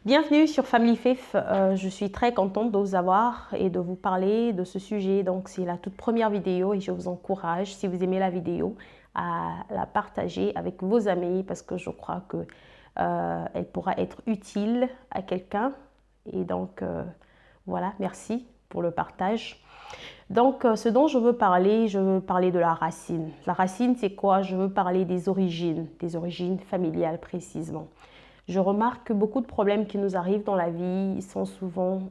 Bienvenue sur Family Faith. Je suis très contente de vous avoir et de vous parler de ce sujet. Donc, c'est la toute première vidéo et je vous encourage, si vous aimez la vidéo, à la partager avec vos amis parce que je crois que elle pourra être utile à quelqu'un. Et donc, voilà, merci pour le partage. Donc, ce dont je veux parler de la racine. La racine, c'est quoi? Je veux parler des origines familiales précisément. Je remarque que beaucoup de problèmes qui nous arrivent dans la vie sont souvent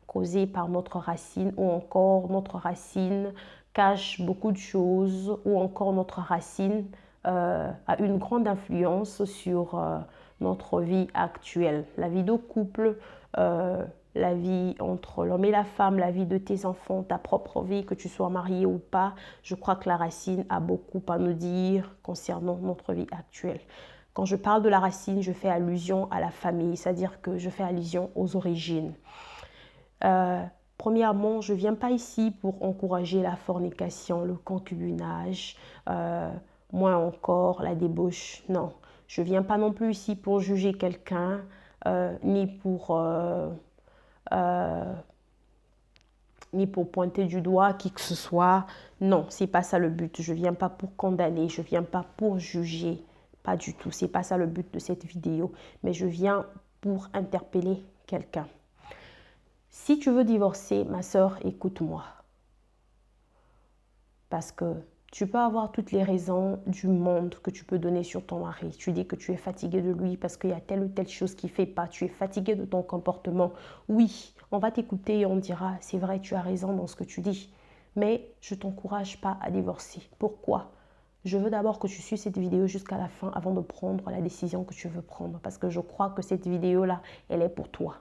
causés par notre racine ou encore notre racine cache beaucoup de choses ou encore notre racine a une grande influence sur notre vie actuelle. La vie de couple, la vie entre l'homme et la femme, la vie de tes enfants, ta propre vie, que tu sois marié ou pas. Je crois que la racine a beaucoup à nous dire concernant notre vie actuelle. Quand je parle de la racine, je fais allusion à la famille, c'est-à-dire que je fais allusion aux origines. Premièrement, je ne viens pas ici pour encourager la fornication, le concubinage, moins encore la débauche. Non, je ne viens pas non plus ici pour juger quelqu'un, ni pour pointer du doigt qui que ce soit. Non, ce n'est pas ça le but. Je ne viens pas pour condamner, je ne viens pas pour juger. Pas du tout, c'est pas ça le but de cette vidéo, mais je viens pour interpeller quelqu'un. Si tu veux divorcer, ma soeur, écoute-moi. Parce que tu peux avoir toutes les raisons du monde que tu peux donner sur ton mari. Tu dis que tu es fatigué de lui parce qu'il y a telle ou telle chose qui ne fait pas. Tu es fatigué de ton comportement. Oui, on va t'écouter et on dira, c'est vrai, tu as raison dans ce que tu dis. Mais je ne t'encourage pas à divorcer. Pourquoi ? Je veux d'abord que tu suives cette vidéo jusqu'à la fin avant de prendre la décision que tu veux prendre. Parce que je crois que cette vidéo-là, elle est pour toi.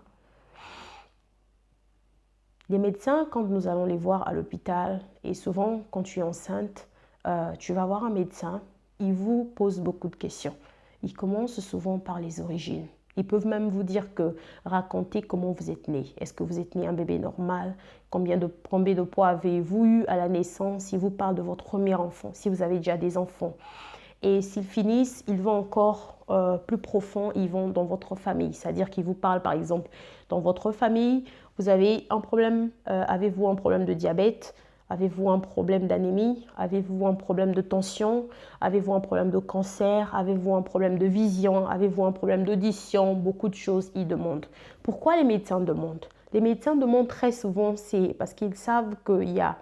Les médecins, quand nous allons les voir à l'hôpital, et souvent quand tu es enceinte, tu vas voir un médecin, il vous pose beaucoup de questions. Il commence souvent par les origines. Ils peuvent même vous dire que racontez comment vous êtes né. Est-ce que vous êtes né un bébé normal? Combien de poids avez-vous eu à la naissance? Ils vous parlent de votre premier enfant, si vous avez déjà des enfants. Et s'ils finissent, ils vont encore plus profond, ils vont dans votre famille. C'est-à-dire qu'ils vous parlent, par exemple, dans votre famille, vous avez un problème, avez-vous un problème de diabète? Avez-vous un problème d'anémie? Avez-vous un problème de tension? Avez-vous un problème de cancer? Avez-vous un problème de vision? Avez-vous un problème d'audition? Beaucoup de choses, ils demandent. Pourquoi les médecins demandent? Les médecins demandent très souvent, c'est parce qu'ils savent qu'il y a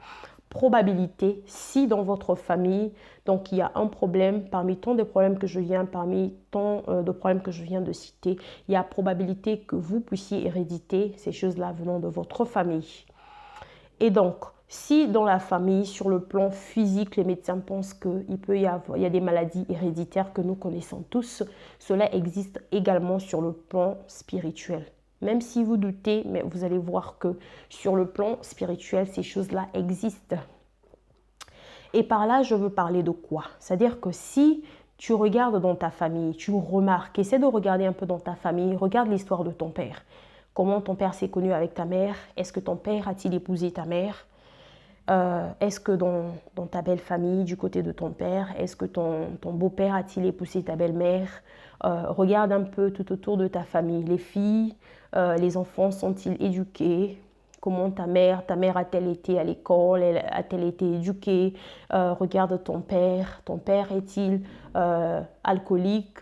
probabilité, si dans votre famille, donc il y a un problème, parmi tant de problèmes que je viens, parmi tant de problèmes que je viens de citer, il y a probabilité que vous puissiez héréditer ces choses-là venant de votre famille. Et donc, si dans la famille, sur le plan physique, les médecins pensent qu'il y a des maladies héréditaires que nous connaissons tous, cela existe également sur le plan spirituel. Même si vous doutez, mais vous allez voir que sur le plan spirituel, ces choses-là existent. Et par là, je veux parler de quoi? C'est-à-dire que si tu regardes dans ta famille, tu remarques, essaie de regarder un peu dans ta famille, regarde l'histoire de ton père. Comment ton père s'est connu avec ta mère? Est-ce que ton père a-t-il épousé ta mère? Est-ce que dans ta belle famille, du côté de ton père, est-ce que ton beau-père a-t-il épousé ta belle-mère? Regarde un peu tout autour de ta famille. Les filles, les enfants sont-ils éduqués? Comment ta mère a-t-elle été à l'école? A-t-elle été éduquée? Regarde ton père. Ton père est-il alcoolique,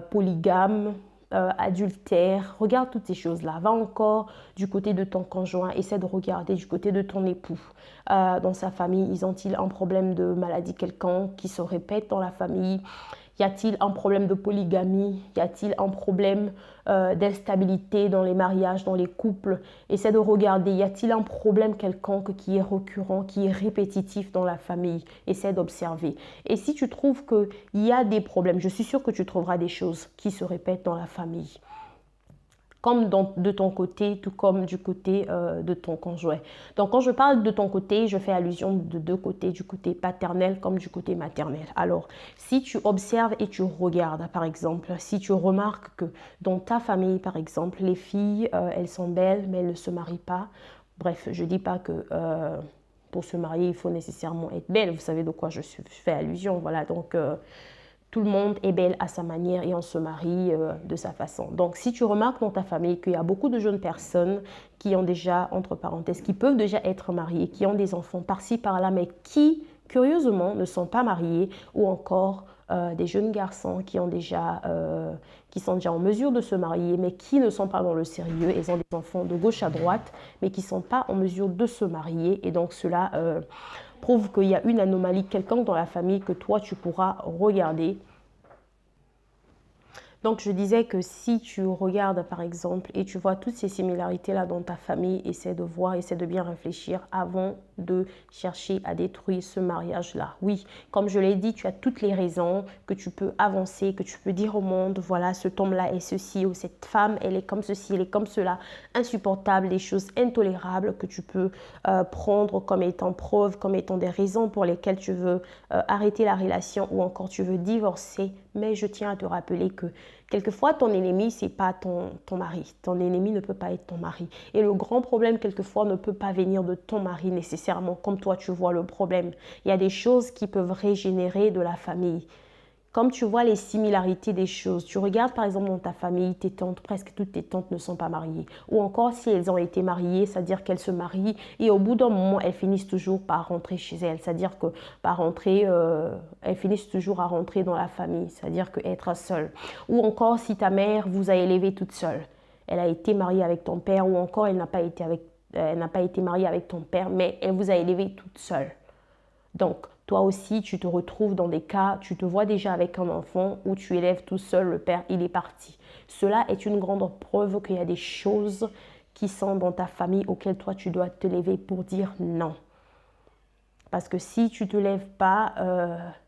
polygame? Adultère, regarde toutes ces choses-là. Va encore du côté de ton conjoint, essaie de regarder du côté de ton époux. Dans sa famille, ils ont-ils un problème de maladie quelconque qui se répète dans la famille? Y a-t-il un problème de polygamie? Y a-t-il un problème d'instabilité dans les mariages, dans les couples? Essaie de regarder, y a-t-il un problème quelconque qui est récurrent, qui est répétitif dans la famille? Essaie d'observer. Et si tu trouves qu'il y a des problèmes, je suis sûre que tu trouveras des choses qui se répètent dans la famille. Comme de ton côté, tout comme du côté de ton conjoint. Donc, quand je parle de ton côté, je fais allusion de deux côtés, du côté paternel comme du côté maternel. Alors, si tu observes et tu regardes, par exemple, si tu remarques que dans ta famille, par exemple, les filles, elles sont belles, mais elles ne se marient pas. Bref, je ne dis pas que pour se marier, il faut nécessairement être belle. Vous savez de quoi je fais allusion. Voilà, donc Tout le monde est belle à sa manière et on se marie de sa façon. Donc, si tu remarques dans ta famille qu'il y a beaucoup de jeunes personnes qui ont déjà, entre parenthèses, qui peuvent déjà être mariées, qui ont des enfants par-ci, par-là, mais qui, curieusement, ne sont pas mariés, ou encore des jeunes garçons qui sont déjà en mesure de se marier, mais qui ne sont pas dans le sérieux, ils ont des enfants de gauche à droite, mais qui ne sont pas en mesure de se marier, et donc cela prouve qu'il y a une anomalie quelconque dans la famille que toi tu pourras regarder. Donc je disais que si tu regardes par exemple et tu vois toutes ces similarités là dans ta famille, essaie de voir, essaie de bien réfléchir avant de chercher à détruire ce mariage là. Oui, comme je l'ai dit, tu as toutes les raisons que tu peux avancer, que tu peux dire au monde, voilà, cet homme là est ceci ou cette femme elle est comme ceci, elle est comme cela, insupportable, des choses intolérables que tu peux prendre comme étant preuve, comme étant des raisons pour lesquelles tu veux arrêter la relation ou encore tu veux divorcer. Mais je tiens à te rappeler que quelquefois, ton ennemi, ce n'est pas ton mari. Ton ennemi ne peut pas être ton mari. Et le grand problème, quelquefois, ne peut pas venir de ton mari nécessairement, comme toi, tu vois le problème. Il y a des choses qui peuvent régénérer de la famille. Comme tu vois les similarités des choses, tu regardes par exemple dans ta famille, tes tantes, presque toutes tes tantes ne sont pas mariées. Ou encore si elles ont été mariées, c'est-à-dire qu'elles se marient et au bout d'un moment, elles finissent toujours par rentrer chez elles. C'est-à-dire que par rentrer, elles finissent toujours à rentrer dans la famille, c'est-à-dire qu'être seule. Ou encore si ta mère vous a élevé toute seule. Elle a été mariée avec ton père ou encore elle n'a pas été mariée avec ton père, mais elle vous a élevé toute seule. Donc, toi aussi, tu te retrouves dans des cas, tu te vois déjà avec un enfant où tu élèves tout seul, le père, il est parti. Cela est une grande preuve qu'il y a des choses qui sont dans ta famille auxquelles toi, tu dois te lever pour dire non. Parce que si tu ne te lèves pas,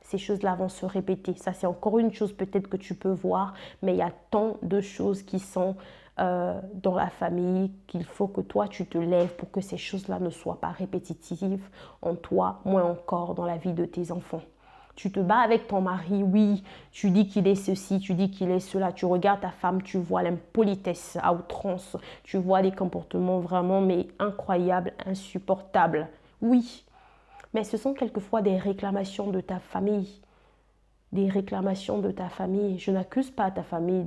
ces choses-là vont se répéter. Ça, c'est encore une chose peut-être que tu peux voir, mais il y a tant de choses qui sont dans la famille qu'il faut que toi, tu te lèves pour que ces choses-là ne soient pas répétitives en toi, moins encore dans la vie de tes enfants. Tu te bats avec ton mari, oui, tu dis qu'il est ceci, tu dis qu'il est cela, tu regardes ta femme, tu vois l'impolitesse à outrance, tu vois des comportements vraiment mais incroyables, insupportables. Oui, mais ce sont quelquefois des réclamations de ta famille. Des réclamations de ta famille. Je n'accuse pas ta famille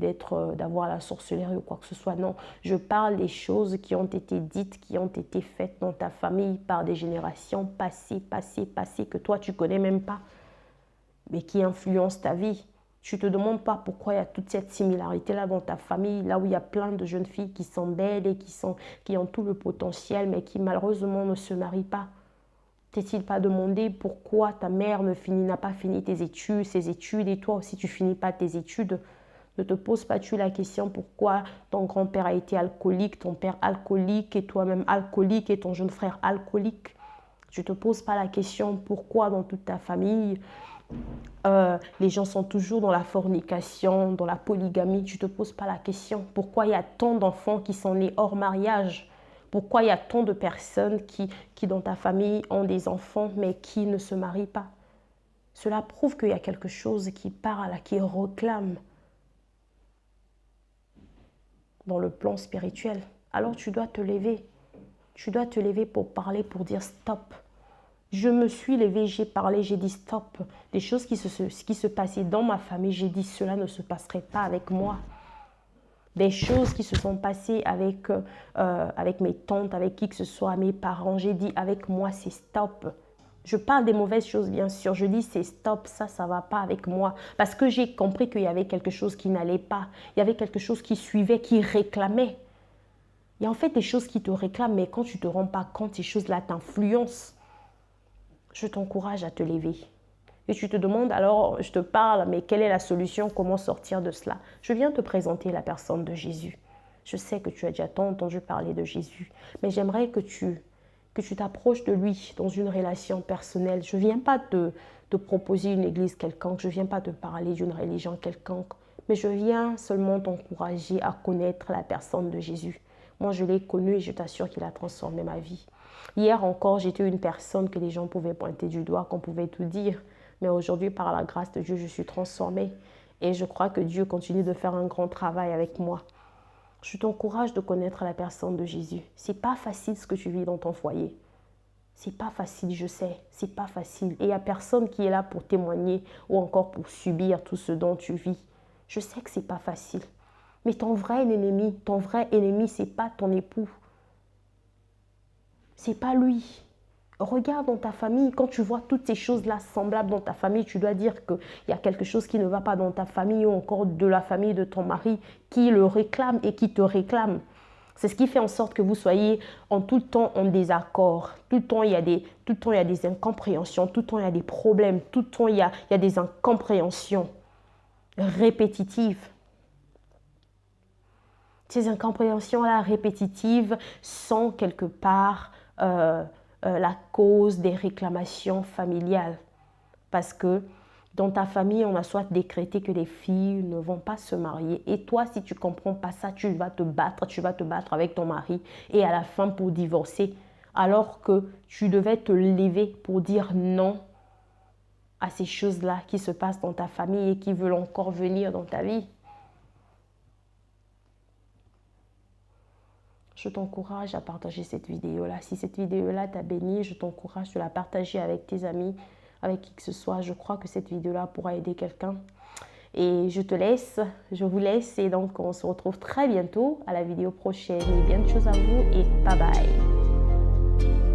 d'avoir la sorcellerie ou quoi que ce soit. Non, je parle des choses qui ont été dites, qui ont été faites dans ta famille par des générations passées, que toi tu connais même pas, mais qui influencent ta vie. Tu te demandes pas pourquoi il y a toute cette similarité-là dans ta famille, là où il y a plein de jeunes filles qui sont belles et qui ont tout le potentiel, mais qui malheureusement ne se marient pas. T'es-il pas demandé pourquoi ta mère n'a pas fini ses études et toi aussi tu finis pas tes études? Ne te poses pas-tu la question pourquoi ton grand-père a été alcoolique, ton père alcoolique et toi-même alcoolique et ton jeune frère alcoolique? Tu ne te poses pas la question pourquoi dans toute ta famille les gens sont toujours dans la fornication, dans la polygamie? Tu ne te poses pas la question pourquoi il y a tant d'enfants qui sont nés hors mariage? Pourquoi il y a tant de personnes qui dans ta famille ont des enfants mais qui ne se marient pas? Cela prouve qu'il y a quelque chose qui parle, qui réclame dans le plan spirituel. Alors tu dois te lever. Tu dois te lever pour parler, pour dire stop. Je me suis levée, j'ai parlé, j'ai dit stop. Des choses qui se passaient dans ma famille, j'ai dit cela ne se passerait pas avec moi. Des choses qui se sont passées avec mes tantes, avec qui que ce soit, mes parents. J'ai dit avec moi, c'est stop. Je parle des mauvaises choses, bien sûr. Je dis c'est stop, ça ne va pas avec moi. Parce que j'ai compris qu'il y avait quelque chose qui n'allait pas. Il y avait quelque chose qui suivait, qui réclamait. Il y a en fait des choses qui te réclament, mais quand tu ne te rends pas compte, ces choses-là t'influencent. Je t'encourage à te lever. Et tu te demandes alors, je te parle, mais quelle est la solution? Comment sortir de cela? Je viens te présenter la personne de Jésus. Je sais que tu as déjà tant entendu parler de Jésus, mais j'aimerais que tu t'approches de lui dans une relation personnelle. Je ne viens pas te proposer une église quelconque, je ne viens pas te parler d'une religion quelconque, mais je viens seulement t'encourager à connaître la personne de Jésus. Moi, je l'ai connu et je t'assure qu'il a transformé ma vie. Hier encore, j'étais une personne que les gens pouvaient pointer du doigt, qu'on pouvait tout dire. Mais aujourd'hui, par la grâce de Dieu, je suis transformée. Et je crois que Dieu continue de faire un grand travail avec moi. Je t'encourage de connaître la personne de Jésus. Ce n'est pas facile ce que tu vis dans ton foyer. C'est pas facile, je sais, c'est pas facile. Et il n'y a personne qui est là pour témoigner ou encore pour subir tout ce dont tu vis. Je sais que c'est pas facile. Mais ton vrai ennemi, c'est pas ton époux. C'est pas lui. Regarde dans ta famille, quand tu vois toutes ces choses-là semblables dans ta famille, tu dois dire qu'il y a quelque chose qui ne va pas dans ta famille ou encore de la famille de ton mari qui le réclame et qui te réclame. C'est ce qui fait en sorte que vous soyez en tout le temps en désaccord. Tout le temps, il y a des incompréhensions. Tout le temps, il y a des problèmes. Tout le temps, il y a des incompréhensions répétitives. Ces incompréhensions-là répétitives sont quelque part la cause des réclamations familiales. Parce que dans ta famille, on a soit décrété que les filles ne vont pas se marier. Et toi, si tu ne comprends pas ça, tu vas te battre avec ton mari et à la fin pour divorcer. Alors que tu devais te lever pour dire non à ces choses-là qui se passent dans ta famille et qui veulent encore venir dans ta vie. Je t'encourage à partager cette vidéo-là. Si cette vidéo-là t'a béni, je t'encourage de la partager avec tes amis, avec qui que ce soit. Je crois que cette vidéo-là pourra aider quelqu'un. Et je vous laisse et donc on se retrouve très bientôt à la vidéo prochaine. Et bien de choses à vous et bye bye.